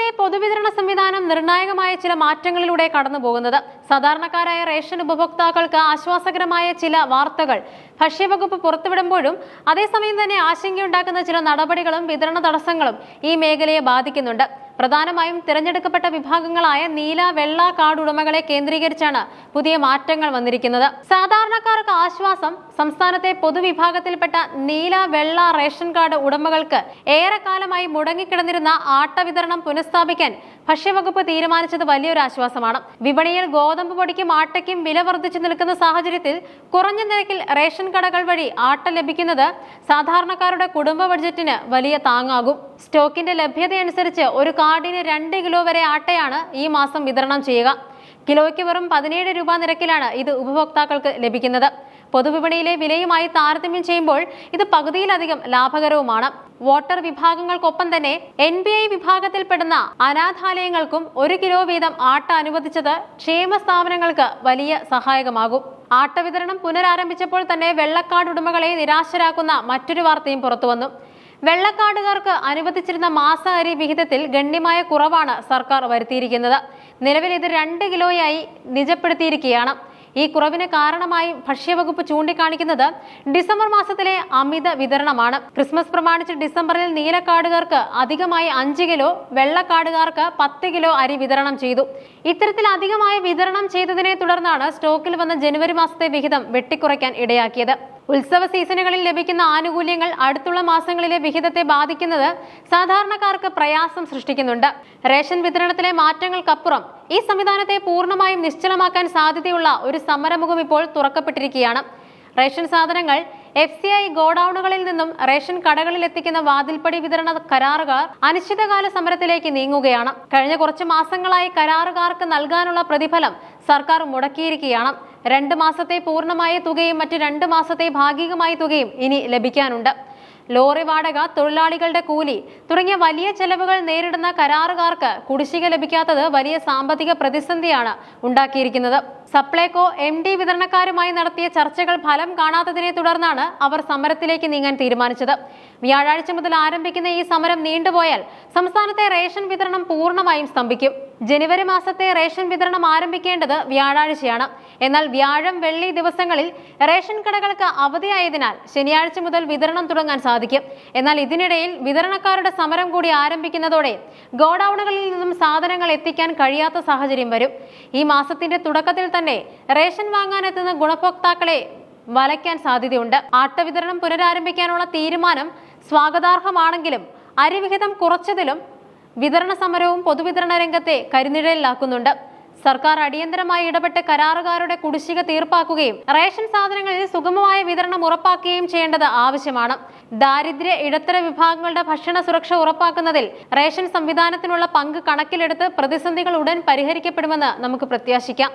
കേരളത്തിലെ പൊതുവിതരണ സംവിധാനം നിർണായകമായ ചില മാറ്റങ്ങളിലൂടെ കടന്നുപോകുന്നത്. സാധാരണക്കാരായ റേഷൻ ഉപഭോക്താക്കൾക്ക് ആശ്വാസകരമായ ചില വാർത്തകൾ ഭക്ഷ്യവകുപ്പ് പുറത്തുവിടുമ്പോഴും അതേസമയം തന്നെ ആശങ്കയുണ്ടാക്കുന്ന ചില നടപടികളും വിതരണ തടസ്സങ്ങളും ഈ മേഖലയെ ബാധിക്കുന്നുണ്ട്. പ്രധാനമായും തിരഞ്ഞെടുക്കപ്പെട്ട വിഭാഗങ്ങളായ നീല, വെള്ള കാർഡ് ഉടമകളെ കേന്ദ്രീകരിച്ചാണ് പുതിയ മാറ്റങ്ങൾ വന്നിരിക്കുന്നത്. സാധാരണക്കാർക്ക് ആശ്വാസം. സംസ്ഥാനത്തെ പൊതുവിഭാഗത്തിൽപ്പെട്ട നീല, വെള്ള റേഷൻ കാർഡ് ഉടമകൾക്ക് ഏറെക്കാലമായി മുടങ്ങിക്കിടന്നിരുന്ന ആട്ട വിതരണം പുനഃസ്ഥാപിക്കാൻ ഭക്ഷ്യവകുപ്പ് തീരുമാനിച്ചത് വലിയൊരു ആശ്വാസമാണ്. വിപണിയിൽ ഗോതമ്പ് പൊടിക്കും ആട്ടയ്ക്കും വില വർദ്ധിച്ചു നിൽക്കുന്ന സാഹചര്യത്തിൽ കുറഞ്ഞ നിരക്കിൽ റേഷൻ കടകൾ വഴി ആട്ട ലഭിക്കുന്നത് സാധാരണക്കാരുടെ കുടുംബ ബഡ്ജറ്റിന് വലിയ താങ്ങാകും. സ്റ്റോക്കിന്റെ ലഭ്യതയനുസരിച്ച് ഒരു കാർഡിന് 2 കിലോ വരെ ആട്ടയാണ് ഈ മാസം വിതരണം ചെയ്യുക. കിലോയ്ക്ക് വെറും 17 രൂപ നിരക്കിലാണ് ഇത് ഉപഭോക്താക്കൾക്ക് ലഭിക്കുന്നത്. പൊതുവിപണിയിലെ വിലയുമായി താരതമ്യം ചെയ്യുമ്പോൾ ഇത് പകുതിയിലധികം ലാഭകരവുമാണ്. വോട്ടർ വിഭാഗങ്ങൾക്കൊപ്പം തന്നെ NBI വിഭാഗത്തിൽപ്പെടുന്ന അനാഥാലയങ്ങൾക്കും 1 കിലോ വീതം ആട്ട അനുവദിച്ചത് ക്ഷേമ സ്ഥാപനങ്ങൾക്ക് വലിയ സഹായകമാകും. ആട്ട വിതരണം പുനരാരംഭിച്ചപ്പോൾ തന്നെ വെള്ളക്കാർഡ് ഉടമകളെ നിരാശരാക്കുന്ന മറ്റൊരു വാർത്തയും പുറത്തുവന്നു. വെള്ളക്കാർഡുകാർക്ക് അനുവദിച്ചിരുന്ന മാസ അരി വിഹിതത്തിൽ ഗണ്യമായ കുറവാണ് സർക്കാർ വരുത്തിയിരിക്കുന്നത്. നിലവിൽ ഇത് 2 കിലോയായി നിജപ്പെടുത്തിയിരിക്കുകയാണ്. ഈ കുറവിന് കാരണമായി ഭക്ഷ്യവകുപ്പ് ചൂണ്ടിക്കാണിക്കുന്നത് ഡിസംബർ മാസത്തിലെ അമിത വിതരണമാണ്. ക്രിസ്മസ് പ്രമാണിച്ച് ഡിസംബറിൽ നീലക്കാർഡുകാർക്ക് അധികമായി 5 കിലോ, വെള്ളക്കാർഡുകാർക്ക് 10 കിലോ അരി വിതരണം ചെയ്തു. ഇത്തരത്തിൽ അധികമായി വിതരണം ചെയ്തതിനെ തുടർന്നാണ് സ്റ്റോക്കിൽ വന്ന ജനുവരി മാസത്തെ വിഹിതം വെട്ടിക്കുറയ്ക്കാൻ ഇടയാക്കിയത്. ഉത്സവ സീസണുകളിൽ ലഭിക്കുന്ന ആനുകൂല്യങ്ങൾ അടുത്തുള്ള മാസങ്ങളിലെ വിഹിതത്തെ ബാധിക്കുന്നത് സാധാരണക്കാർക്ക് പ്രയാസം സൃഷ്ടിക്കുന്നുണ്ട്. റേഷൻ വിതരണത്തിലെ മാറ്റങ്ങൾക്കപ്പുറം ഈ സംവിധാനത്തെ പൂർണ്ണമായും നിശ്ചലമാക്കാൻ സാധ്യതയുള്ള ഒരു സമരമുഖം ഇപ്പോൾ തുറക്കപ്പെട്ടിരിക്കുകയാണ്. റേഷൻ സാധനങ്ങൾ FCI ഗോഡൌണുകളിൽ നിന്നും റേഷൻ കടകളിൽ എത്തിക്കുന്ന വാതിൽപ്പടി വിതരണ കരാറുകാർ അനിശ്ചിതകാല സമരത്തിലേക്ക് നീങ്ങുകയാണ്. കഴിഞ്ഞ കുറച്ച് മാസങ്ങളായി കരാറുകാർക്ക് നൽകാനുള്ള പ്രതിഫലം സർക്കാർ മുടക്കിയിരിക്കുകയാണ്. 2 മാസത്തെ പൂർണ്ണമായ തുകയും മറ്റ് 2 മാസത്തെ ഭാഗികമായ തുകയും ഇനി ലഭിക്കാനുണ്ട്. ലോറി വാടക, തൊഴിലാളികളുടെ കൂലി തുടങ്ങിയ വലിയ ചെലവുകൾ നേരിടുന്ന കരാറുകാർക്ക് കുടിശ്ശിക ലഭിക്കാത്തത് വലിയ സാമ്പത്തിക പ്രതിസന്ധിയാണ് ഉണ്ടാക്കിയിരിക്കുന്നത്. സപ്ലൈകോ MD വിതരണക്കാരുമായി നടത്തിയ ചർച്ചകൾ ഫലം കാണാത്തതിനെ തുടർന്നാണ് അവർ സമരത്തിലേക്ക് നീങ്ങാൻ തീരുമാനിച്ചത്. വ്യാഴാഴ്ച മുതൽ ആരംഭിക്കുന്ന ഈ സമരം നീണ്ടുപോയാൽ സംസ്ഥാനത്തെ റേഷൻ വിതരണം പൂർണ്ണമായും സ്തംഭിക്കും. ജനുവരി മാസത്തെ റേഷൻ വിതരണം ആരംഭിക്കേണ്ടത് വ്യാഴാഴ്ചയാണ്. എന്നാൽ വ്യാഴം, വെള്ളി ദിവസങ്ങളിൽ റേഷൻ കടകൾക്ക് അവധിയായതിനാൽ ശനിയാഴ്ച മുതൽ വിതരണം തുടങ്ങാൻ സാധിക്കും. എന്നാൽ ഇതിനിടയിൽ വിതരണക്കാരുടെ സമരം കൂടി ആരംഭിക്കുന്നതോടെ ഗോഡൌണുകളിൽ നിന്നും സാധനങ്ങൾ എത്തിക്കാൻ കഴിയാത്ത സാഹചര്യം വരും. ഈ മാസത്തിന്റെ തുടക്കത്തിൽ തന്നെ റേഷൻ വാങ്ങാനെത്തുന്ന ഗുണഭോക്താക്കളെ വലയ്ക്കാൻ സാധ്യതയുണ്ട്. ആട്ട വിതരണം പുനരാരംഭിക്കാനുള്ള തീരുമാനം സ്വാഗതാർഹമാണെങ്കിലും അരിവിഹിതം കുറച്ചതിലും വിതരണ സമരവും പൊതുവിതരണ രംഗത്തെ കരിനിഴലിലാക്കുന്നുണ്ട്. സർക്കാർ അടിയന്തരമായി ഇടപെട്ട് കരാറുകാരുടെ കുടിശ്ശിക തീർപ്പാക്കുകയും റേഷൻ സാധനങ്ങളിൽ സുഗമമായ വിതരണം ഉറപ്പാക്കുകയും ചെയ്യേണ്ടത് ആവശ്യമാണ്. ദാരിദ്ര്യ, ഇടത്തര വിഭാഗങ്ങളുടെ ഭക്ഷണ സുരക്ഷ ഉറപ്പാക്കുന്നതിൽ റേഷൻ സംവിധാനത്തിനുള്ള പങ്ക് കണക്കിലെടുത്ത് പ്രതിസന്ധികൾ ഉടൻ പരിഹരിക്കപ്പെടുമെന്ന് നമുക്ക് പ്രത്യാശിക്കാം.